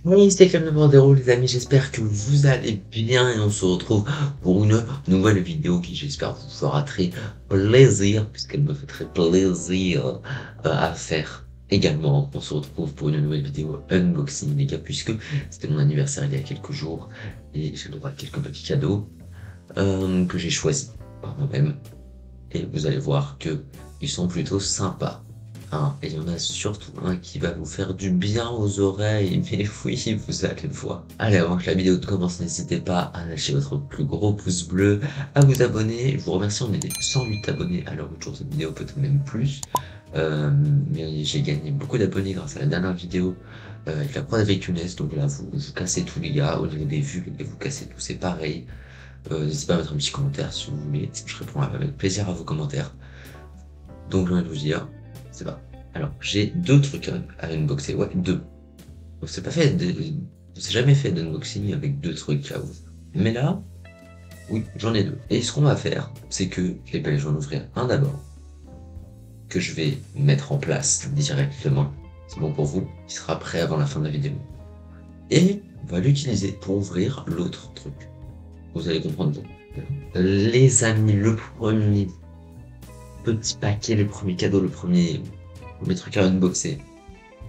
Oui, c'était comme le Bandero, les amis. J'espère que vous allez bien et on se retrouve pour une nouvelle vidéo qui, j'espère, vous fera très plaisir, puisqu'elle me fait très plaisir à faire. Également, on se retrouve pour une nouvelle vidéo unboxing, les gars, puisque c'était mon anniversaire il y a quelques jours et j'ai le droit à quelques petits cadeaux que j'ai choisis par moi-même. Et vous allez voir que ils sont plutôt sympas. Hein, et il y en a surtout un qui va vous faire du bien aux oreilles, mais oui, vous allez le voir. Allez, avant que la vidéo commence, n'hésitez pas à lâcher votre plus gros pouce bleu, à vous abonner. Je vous remercie, on est des 108 abonnés à l'heure où tourne cette vidéo, peut-être même plus. Mais j'ai gagné beaucoup d'abonnés grâce à la dernière vidéo avec la croix avec Younes. Donc là, vous cassez tous les gars, au niveau des vues, et vous cassez tout, c'est pareil. N'hésitez pas à mettre un petit commentaire si vous voulez, je réponds avec plaisir à vos commentaires. Donc, je viens de vous dire, c'est pas. Alors, j'ai deux trucs à unboxer. Ouais, deux. Donc, c'est pas fait je s'est jamais fait d'unboxing avec deux trucs là. Mais là, oui, j'en ai deux. Et ce qu'on va faire, c'est que, eh ben, je vais en ouvrir un d'abord, que je vais mettre en place directement. C'est bon pour vous, qui sera prêt avant la fin de la vidéo. Et on va l'utiliser pour ouvrir l'autre truc. Vous allez comprendre. Les amis, le premier petit paquet, le premier cadeau, le premier truc à unboxer.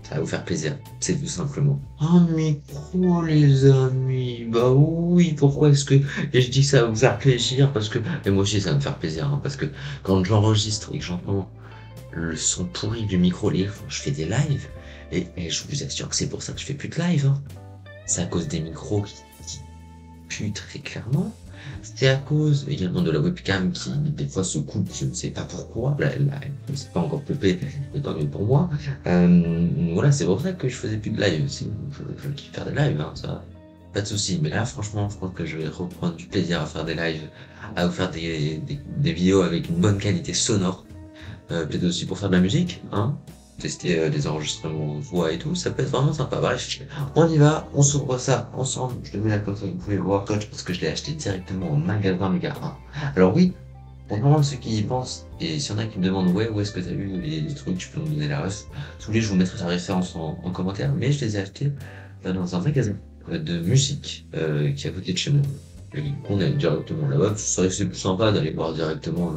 Ça va vous faire plaisir, c'est tout simplement. Un micro, les amis. Bah oui, pourquoi est-ce que et je dis que ça va vous faire plaisir? Parce que, et moi aussi ça va me faire plaisir, hein, parce que quand j'enregistre et que j'entends le son pourri du micro lire, je fais des lives, et je vous assure que c'est pour ça que je fais plus de live, hein. C'est à cause des micros qui puent très clairement. C'est à cause également de la webcam qui des fois se coupe, je ne sais pas pourquoi. Là, c'est pas encore coupé, mais tant mieux pour moi. Voilà, c'est pour ça que je faisais plus de live. Si je kiffe faire des lives, hein, ça, pas de souci. Mais là, franchement, je pense que je vais reprendre du plaisir à faire des lives, à vous faire des vidéos avec une bonne qualité sonore. Peut-être aussi pour faire de la musique, hein. Tester des enregistrements voix et tout, ça peut être vraiment sympa. Bref, on y va, on s'ouvre ça ensemble. Je le mets là comme ça, vous pouvez le voir. Coach, parce que je l'ai acheté directement au magasin, les gars. Hein. Alors oui, pour vraiment ceux qui y pensent, et s'il y en a qui me demandent ouais, où est-ce que t'as eu les trucs, tu peux me donner la ref. Si vous voulez, je vous mettrai la référence en commentaire, mais je les ai achetés dans un magasin de musique qui est à côté de chez nous. Et on est directement là-bas. C'est vrai que c'est plus sympa d'aller voir directement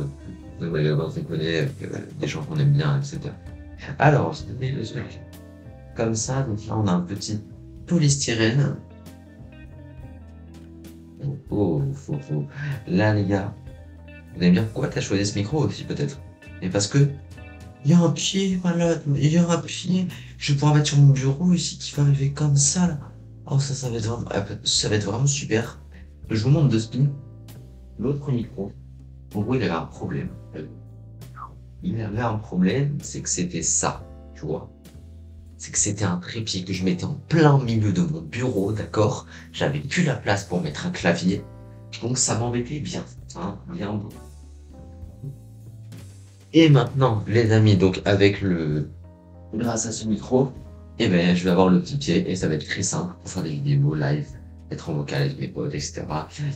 le magasin qu'on connaît, avec des gens qu'on aime bien, etc. Alors, je te mets le truc comme ça. Donc là, on a un petit polystyrène. Oh. Là, les gars, vous allez me dire pourquoi t'as choisi ce micro aussi, peut-être. Et parce que il y a un pied, malade, il y a un pied. Je vais pouvoir mettre sur mon bureau ici qui va arriver comme ça, là. Oh, ça va être vraiment, ça va être vraiment super. Je vous montre de spin. L'autre micro, en gros, il avait un problème. Il avait un problème, c'est que c'était ça, tu vois. C'est que c'était un trépied que je mettais en plein milieu de mon bureau, d'accord? J'avais plus la place pour mettre un clavier. Donc ça m'embêtait bien, hein, bien beau. Et maintenant, les amis, donc grâce à ce micro, eh ben, je vais avoir le petit pied et ça va être très simple pour faire des vidéos live, être en vocal avec mes potes, etc.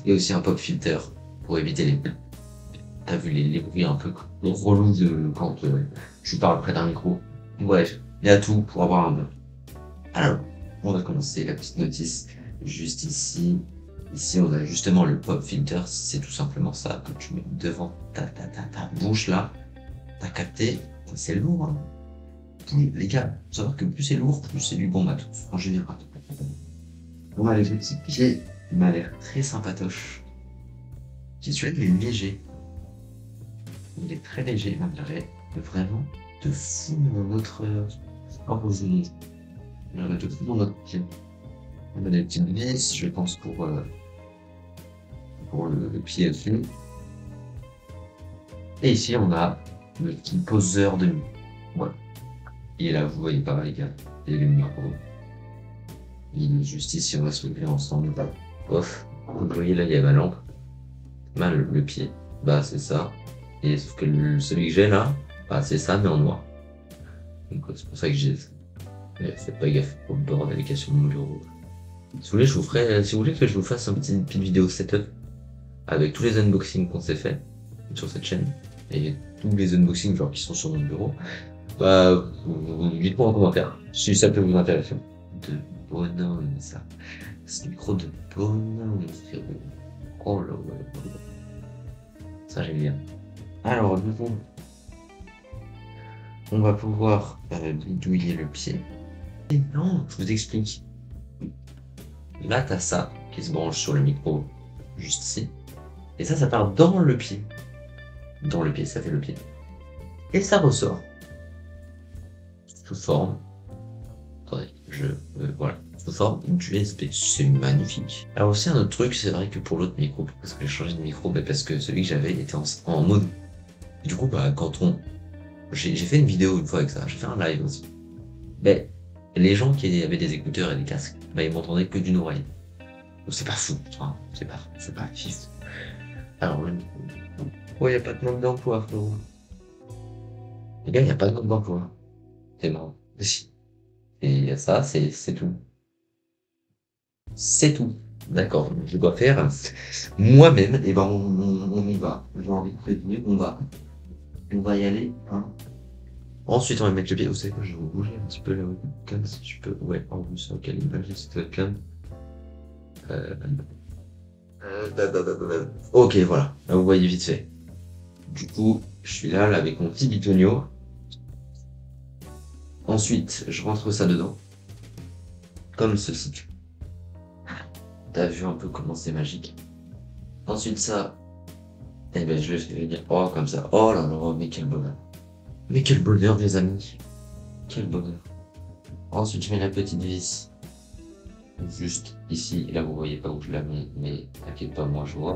Et aussi un pop filter pour éviter les, t'as vu les bruits un peu relous de quand je parle près d'un micro. Bref, il y a tout pour avoir un. Alors, on va commencer la petite notice juste ici. Ici, on a justement le pop filter. C'est tout simplement ça que tu mets devant ta bouche là. T'as capté. C'est lourd, hein. Les gars, faut savoir que plus c'est lourd, plus c'est du bon matos en général. On a les petits pieds. Il m'a l'air très sympatoche. Celui-là, il est léger. Il est très léger, malgré vraiment de fou dans notre origine. De fou dans notre pied. On a des petites vis, je pense, pour le pied dessus. Et ici, on a le petit poseur de nuit. Voilà. Et là, vous voyez pas, les gars, il y a le micro. Il est juste ici, on va se lever ensemble. Off. Vous voyez, là, il y a ma lampe. Le pied. Bah, c'est ça. Et sauf que celui que j'ai là, bah, c'est ça, mais en noir. Donc, c'est pour ça que j'ai. Faites pas gaffe pour le bordel qu'il y a sur mon bureau. Si vous voulez, si vous voulez que je vous fasse une petite vidéo setup avec tous les unboxings qu'on s'est fait sur cette chaîne et tous les unboxings genre qui sont sur mon bureau, bah, dites-moi en commentaire si ça peut vous intéresser. bonhomme, ça. C'est le micro de bonhomme, frérot. Oh là là. Ça, j'aime bien. Alors, du coup, on va pouvoir bidouiller le pied. Et non, je vous explique. Là, t'as ça qui se branche sur le micro, juste ici. Et ça part dans le pied. Dans le pied, ça fait le pied. Et ça ressort. Sous forme. Attendez, voilà. Sous forme d'USB. C'est magnifique. Alors aussi, un autre truc, c'est vrai que pour l'autre micro, parce que j'ai changé de micro, parce que celui que j'avais était en mode. Et du coup, j'ai fait une vidéo une fois avec ça, j'ai fait un live aussi. Mais les gens qui avaient des écouteurs et des casques, ils m'entendaient que d'une oreille. Donc c'est pas fou, hein, c'est pas fif. Alors le micro. Oh, y a pas de manque d'emploi, frérot. Les gars, y a pas de manque d'emploi. C'est marrant. Si. Et y a ça, c'est tout. C'est tout. D'accord, je dois faire moi-même, et ben on y va. J'ai envie de prévenir, on va y aller, hein. Ensuite, on va mettre le pied. Vous savez quoi, je vais vous bouger un petit peu la webcam si tu peux. Ouais, en plus, quelle image est cette webcam. Ok, voilà. Là, vous voyez vite fait. Du coup, je suis là avec mon petit bitonio. Ensuite, je rentre ça dedans. Comme ceci. T'as vu un peu comment c'est magique. Ensuite, ça. Eh ben, je le fais venir. Oh, comme ça. Oh là là, mais quel bonheur. Mais quel bonheur, les amis. Quel bonheur. Ensuite, je mets la petite vis. Juste ici. Là, vous voyez pas où je la mets, mais t'inquiète pas, moi, je vois.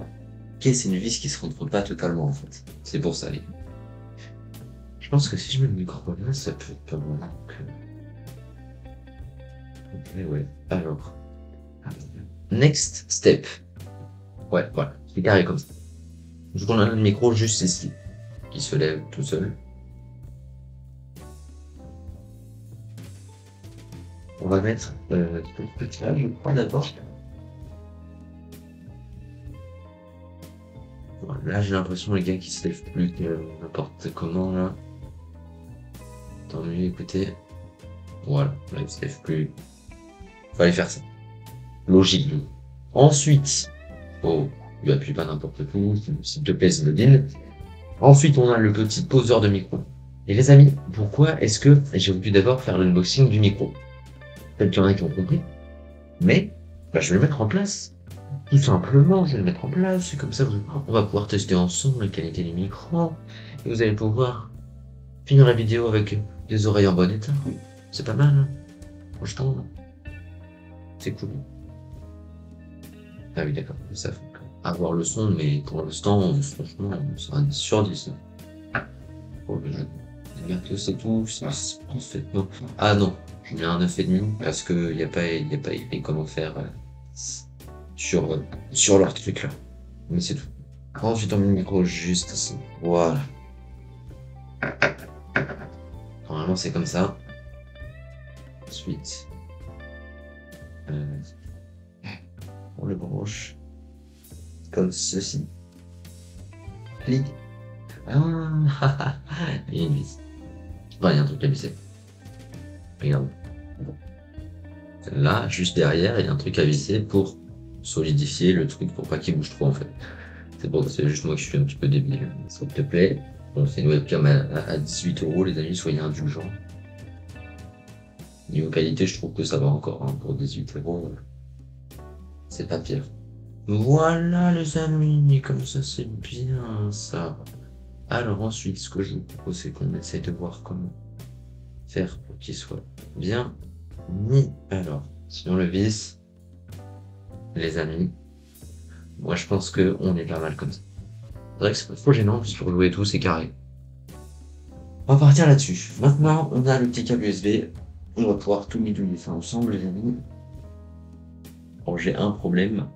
Ok, c'est une vis qui se rentre pas totalement, en fait. C'est pour ça, les gars. Je pense que si je mets le micro là, ça peut être pas mal. Ok, ouais. Alors. Next step. Ouais, voilà. C'est carré comme ça. Je tourne le micro juste ici. Qui se lève tout seul. On va mettre le petit là, je crois d'abord. Voilà, là, j'ai l'impression, les gars, qui se lèvent plus que n'importe comment, là. Tant mieux, écoutez. Voilà, là, il se lève plus. Fallait faire ça. Logique. Ensuite, oh, lui appuie pas n'importe où, s'il te plaît, Zinedine. Ensuite, on a le petit poseur de micro. Et les amis, pourquoi est-ce que j'ai voulu d'abord faire l'unboxing du micro? Peut-être qu'il y en a qui ont compris. Mais, je vais le mettre en place. Tout simplement, je vais le mettre en place. C'est comme ça, on va pouvoir tester ensemble la qualité du micro. Et vous allez pouvoir finir la vidéo avec des oreilles en bon état. C'est pas mal, hein. Franchement, c'est cool. Ah oui, d'accord. Ça fait avoir le son, mais pour l'instant, franchement, c'est un 10 sur 10. Pour le jeu. Bientôt, c'est tout. C'est parfaitement. Ah non, je mets un 9,5 parce que y a pas écrit comment faire sur leur truc là. Mais c'est tout. Ensuite, on met le micro juste ici. Voilà. Normalement, c'est comme ça. Ensuite, on le branche comme ceci. Clic. Ah, il y a une vis. Enfin, il y a un truc à visser. Regarde. Là, juste derrière, il y a un truc à visser pour solidifier le truc pour pas qu'il bouge trop en fait. C'est juste moi qui suis un petit peu débile. S'il te plaît. Bon, c'est une webcam à 18 €, les amis, soyez indulgents. Niveau qualité, je trouve que ça va encore, hein, pour 18 €. C'est pas pire. Voilà les amis, comme ça c'est bien ça. Alors ensuite, ce que je vous propose, c'est qu'on essaie de voir comment faire pour qu'il soit bien mis. Alors, si on le visse, les amis, moi je pense que on est pas mal comme ça. C'est vrai que c'est pas trop gênant, puis pour jouer et tout, c'est carré. On va partir là-dessus. Maintenant, on a le petit câble USB. On va pouvoir tout bidouiller ça ensemble, les amis. Bon, j'ai un problème.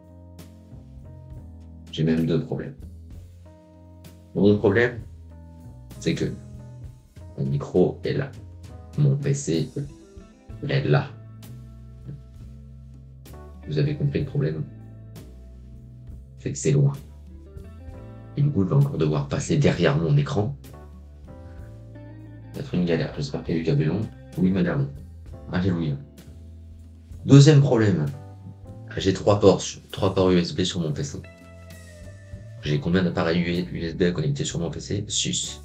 J'ai même deux problèmes. Mon problème, c'est que mon micro est là. Mon PC est là. Vous avez compris le problème? C'est que c'est loin. Et du coup, je vais encore devoir passer derrière mon écran. Ça va être une galère. J'espère qu'il y a du câble long. Oui, madame. Alléluia. Deuxième problème, j'ai trois ports USB sur mon PC. J'ai combien d'appareils USB à connecter sur mon PC? 6.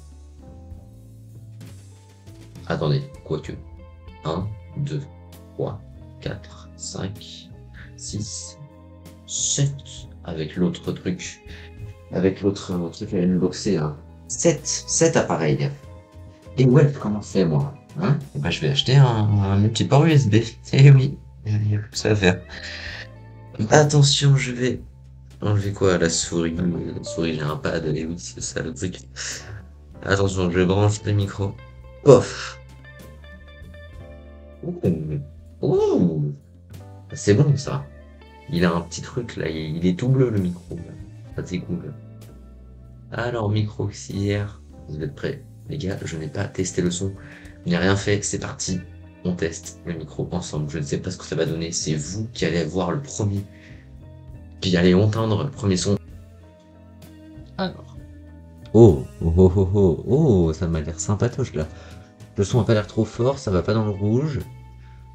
Attendez, quoique. 1, 2, 3, 4, 5, 6, 7. Avec l'autre truc. Avec l'autre truc à unboxer. Hein. 7 appareils. Et ouais, comment c'est moi? Hein? Eh ben, je vais acheter un multiport USB. Eh oui, il y a plus que ça à faire. Attention, je vais enlever quoi? La souris. La souris, j'ai un pad. Et oui, c'est ça le truc. Attention, je branche le micro. Pof! Ouh. Ouh. C'est bon ça. Il a un petit truc là, il est tout bleu le micro. Là. Ça c'est cool. Alors, micro auxiliaire, vous êtes prêts? Les gars, je n'ai pas testé le son. Je n'ai rien fait, c'est parti. On teste le micro ensemble. Je ne sais pas ce que ça va donner. C'est vous qui allez voir le premier. Puis allez entendre le premier son. Alors. Oh, oh, oh, oh, oh, oh, ça m'a l'air sympatoche là. Le son a pas l'air trop fort, ça va pas dans le rouge.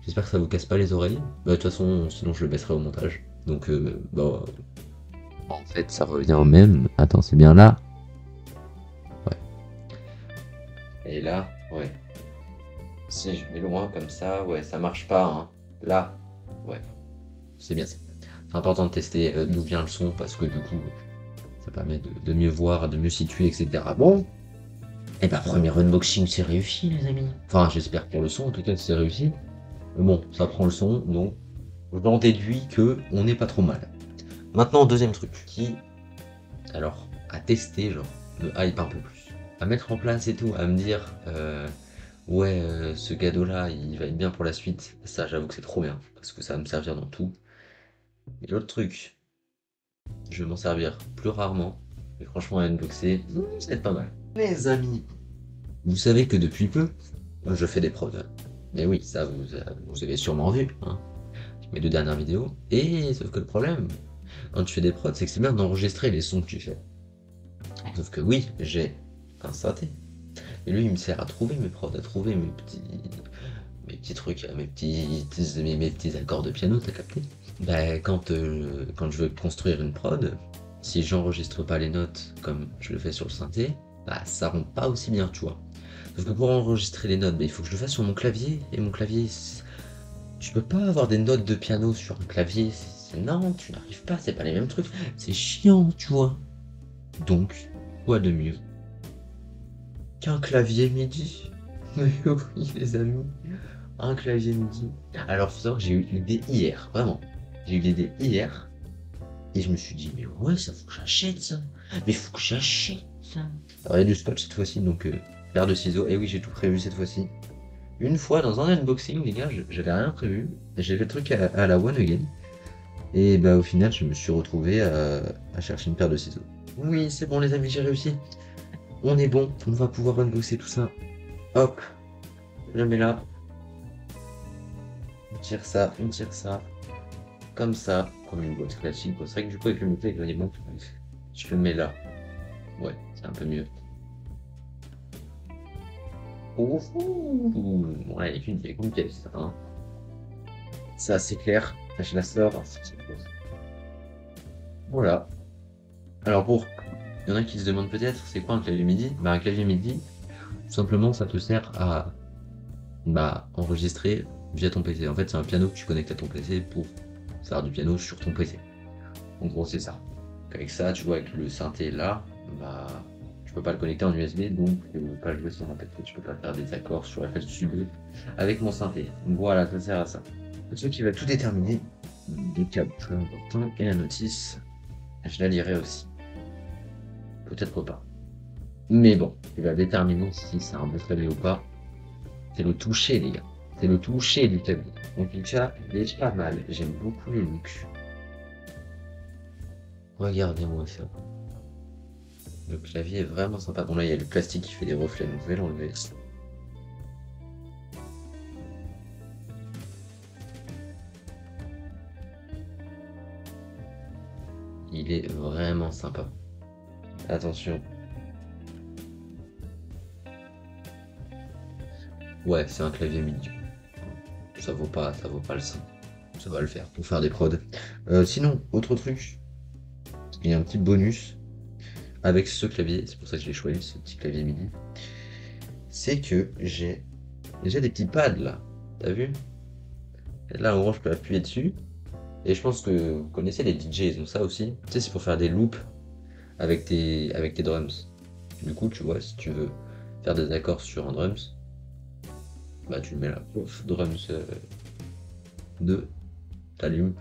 J'espère que ça vous casse pas les oreilles. Bah, de toute façon, sinon je le baisserai au montage. Donc, bah. En fait, ça revient au même. Attends, c'est bien là. Ouais. Et là, ouais. Si je mets loin comme ça, ouais, ça marche pas. Hein. Là, ouais. C'est bien ça. C'est important de tester d'où vient le son parce que du coup, ça permet de mieux voir, de mieux situer, etc. Bon. Et bah, premier unboxing, c'est réussi, les amis. Enfin, j'espère pour le son, en tout cas, c'est réussi. Mais bon, ça prend le son, donc j'en déduis que on n'est pas trop mal. Maintenant, deuxième truc qui, alors, à tester, genre, me hype un peu plus. À mettre en place et tout, à me dire, ouais, ce cadeau-là, il va être bien pour la suite. Ça, j'avoue que c'est trop bien, parce que ça va me servir dans tout. Et l'autre truc, je vais m'en servir plus rarement. Mais franchement, à unboxer, c'est pas mal. Les amis, vous savez que depuis peu, je fais des prods. Mais oui, ça, vous avez sûrement vu, hein, mes 2 dernières vidéos. Et sauf que le problème, quand tu fais des prods, c'est que c'est bien d'enregistrer les sons que tu fais. Sauf que oui, j'ai un synthé. Et lui, il me sert à trouver mes prods, à trouver mes petits trucs, mes petits accords de piano, t'as capté? Bah, quand je veux construire une prod, si j'enregistre pas les notes comme je le fais sur le synthé, bah ça rend pas aussi bien, tu vois. Sauf que pour enregistrer les notes, bah, il faut que je le fasse sur mon clavier, et mon clavier, tu peux pas avoir des notes de piano sur un clavier, non, tu n'arrives pas, c'est pas les mêmes trucs, c'est chiant, tu vois. Donc, quoi de mieux qu'un clavier MIDI? Mais oui, les amis, un clavier MIDI. Alors, faut savoir que j'ai eu l'idée hier, vraiment. J'ai eu l'idée hier, et je me suis dit, mais ouais, ça faut que j'achète ça. Mais faut que j'achète ça. Alors, il y a du scotch cette fois-ci, donc paire de ciseaux. Et oui, j'ai tout prévu cette fois-ci. Une fois dans un unboxing, les gars, j'avais rien prévu. J'ai fait le truc à la one again. Et bah, au final, je me suis retrouvé à chercher une paire de ciseaux. Oui, c'est bon, les amis, j'ai réussi. On est bon, on va pouvoir unboxer tout ça. Hop, je mets là. On tire ça. Comme ça, comme une boîte classique. C'est vrai que du coup, avec le micro, il est bon. Je le mets là. Ouais, c'est un peu mieux. Oh, ouais, il y a qu'une pièce. Hein. Ça, c'est clair. Je la sors. Voilà. Alors pour, il y en a qui se demandent peut-être, c'est quoi un clavier MIDI? Bah un clavier MIDI, tout simplement, ça te sert à enregistrer via ton PC. En fait, c'est un piano que tu connectes à ton PC pour faire du piano sur ton PC. En gros, c'est ça. Avec ça, tu vois, avec le synthé là, bah, tu peux pas le connecter en USB, donc tu peux pas jouer sur un PC, tu peux pas faire des accords sur FL Studio avec mon synthé. Donc voilà, ça sert à ça. Le truc qui va tout déterminer, les câbles très importants et la notice, je la lirai aussi. Peut-être pas. Mais bon, ce qui va déterminer si c'est un bon clavier ou pas, c'est le toucher, les gars. C'est le toucher du clavier. En tout cas, il est pas mal. J'aime beaucoup le look. Regardez-moi ça. Le clavier est vraiment sympa. Bon là, il y a le plastique qui fait des reflets, donc je vais l'enlever. Il est vraiment sympa. Attention. Ouais, c'est un clavier MIDI. Ça vaut pas le son. ça va le faire pour faire des prods. Sinon, autre truc, il y a un petit bonus avec ce clavier, c'est pour ça que je l'ai choisi, ce petit clavier MIDI, c'est que j'ai déjà des petits pads là, t'as vu? Et là, en gros, je peux appuyer dessus, et je pense que vous connaissez les DJ, ils ont ça aussi. Tu sais, c'est pour faire des loops avec tes drums. Du coup, tu vois, si tu veux faire des accords sur un drums, bah tu le mets là, pouf, drums 2, t'allumes,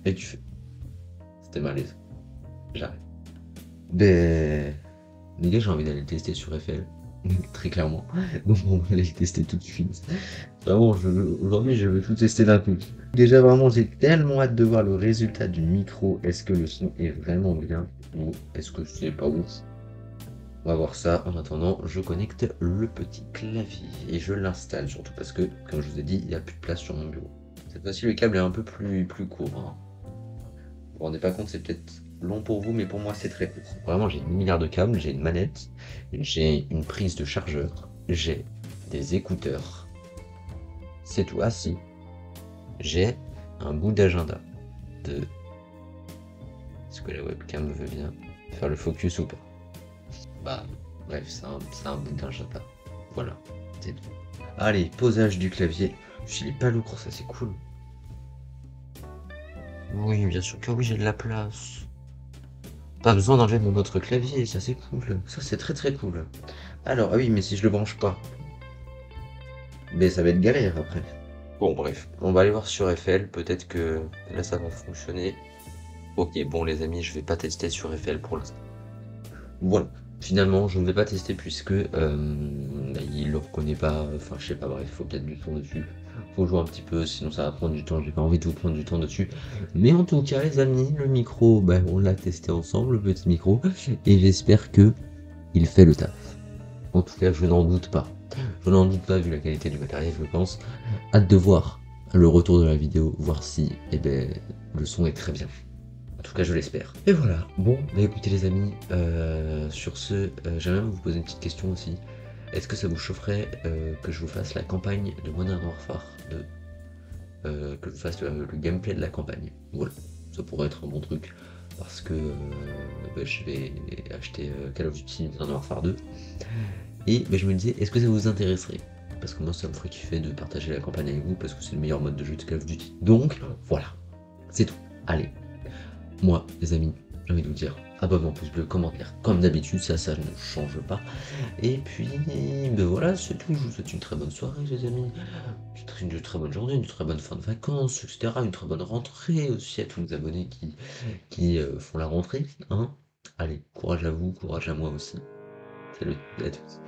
et tu fais. C'était malaise, j'arrête. Ben, les gars, j'ai envie d'aller le tester sur FL, très clairement. Donc on va aller le tester tout de suite. Vraiment, aujourd'hui, je veux tout tester d'un coup. Déjà, vraiment, j'ai tellement hâte de voir le résultat du micro. Est-ce que le son est vraiment bien ou est-ce que c'est pas ouf? On va voir ça. En attendant, je connecte le petit clavier et je l'installe, surtout parce que, comme je vous ai dit, il n'y a plus de place sur mon bureau. Cette fois-ci, le câble est un peu plus court, hein. Vous vous rendez pas compte, c'est peut-être long pour vous, mais pour moi, c'est très court. Vraiment, j'ai 10 milliards de câbles, j'ai une manette, j'ai une prise de chargeur, j'ai des écouteurs. C'est tout. Ah si, j'ai un bout d'agenda de est-ce que la webcam veut bien faire le focus ou pas. Bah, bref, c'est un bout d'agenda. Voilà, c'est tout. Allez, posage du clavier. Il est pas lourd, ça c'est cool. Oui, bien sûr que oui, j'ai de la place. Pas besoin d'enlever mon autre clavier, ça c'est cool. Ça c'est très très cool. Alors, ah oui, mais si je le branche pas, mais ça va être galère après. Bon, bref, on va aller voir sur FL, peut-être que là ça va fonctionner. Ok, bon les amis, je vais pas tester sur FL pour l'instant. Voilà, finalement, je ne vais pas tester puisque il le reconnaît pas. Enfin, je sais pas, bref, faut peut-être du son dessus. Faut jouer un petit peu, sinon ça va prendre du temps. J'ai pas envie de vous prendre du temps dessus. Mais en tout cas, les amis, le micro, ben, on l'a testé ensemble, le petit micro, et j'espère que il fait le taf. En tout cas, je n'en doute pas. Je n'en doute pas vu la qualité du matériel, je pense. Hâte de voir le retour de la vidéo, voir si eh ben, le son est très bien. En tout cas, je l'espère. Et voilà. Bon, bah écoutez les amis, sur ce, j'aimerais vous poser une petite question aussi. Est-ce que ça vous chaufferait que je vous fasse la campagne de Modern Warfare 2, que je vous fasse le gameplay de la campagne? Voilà, ça pourrait être un bon truc parce que bah, je vais acheter Call of Duty Modern Warfare 2 et bah, je me disais, est-ce que ça vous intéresserait? Parce que moi, ça me ferait kiffer de partager la campagne avec vous parce que c'est le meilleur mode de jeu de Call of Duty. Donc, voilà, c'est tout. Allez. Moi, les amis, j'ai envie de vous dire, abonnement, pouce bleu, commentaire, comme d'habitude, ça ne change pas. Et puis, ben voilà, c'est tout. Je vous souhaite une très bonne soirée, les amis. Une très bonne journée, une très bonne fin de vacances, etc. Une très bonne rentrée aussi à tous nos abonnés qui font la rentrée. Hein. Allez, courage à vous, courage à moi aussi. Salut à tous.